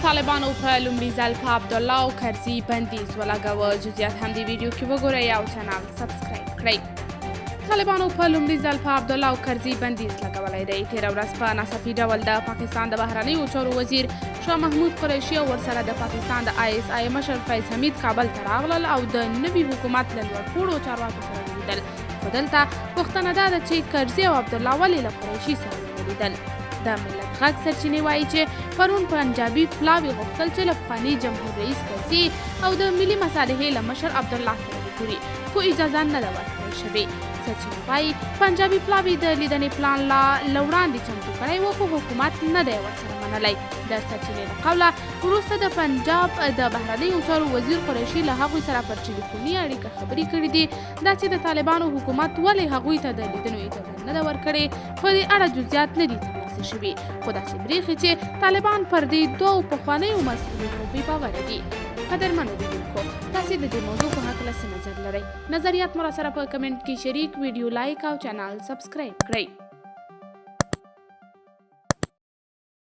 طالبانو په لومړي ځل په عبدالله او کرزي بندیز ولګاوه. جزئیات هم دې ویډیو کې وګورئ او چینل سبسکرایب کړئ. طالبانو په لومړي ځل په عبدالله او کرزي بندیز لګولی دی. تېره ورځ په ناڅاپي ډول د پاکستان د بهرنیو چارو وزیر شاه محمود قریشي او ورسره د پاکستان د ISI مشر فیض حمید کابل ته راغلل او د نوي حکومت له لوړپوړو چارواکو سره ولیدل. خو دلته پوښتنه دا ده چې کرزي او عبدالله ولې له قریشي سره ولیدل. د ملت غږ سرچینې وایي چې پرون پنجابي پلاوي غوښتل چې له پخواني جمهور رئیس کرزي او د ملي مصالحې له مشر عبدالله سره وګوري، خو اجازه نه ده ورکړل شوې. سرچینې وایي پنجابي پلاوي د لیدنې پلان لا له وړاندې چمتو کړی و، خو حکومت نه دی ورسره منلی. د سرچینې له قوله وروسته د پنجاب د بهرنیو چارو وزیر قریشي له هغوی سره پر ټلیفوني اړیکه خبرې کړې دي. دا چې د طالبانو حکومت ولې هغوی ته د لیدنو اجازه نه ده ورکړې، په دې اړه جزئیات نه دي ترلاسه شوي، خو داسې برېښي چې طالبان پر دې دوو پخوانیو مسؤلینو بې باوره دي. قدرمنو لیدونکو، تاسې د دې موضوع په هکله څه نظر لرئ؟ نظریات مو راسره په کمنټ کې شریک، ویډیو لایک او چینل سبسکرایب کړئ.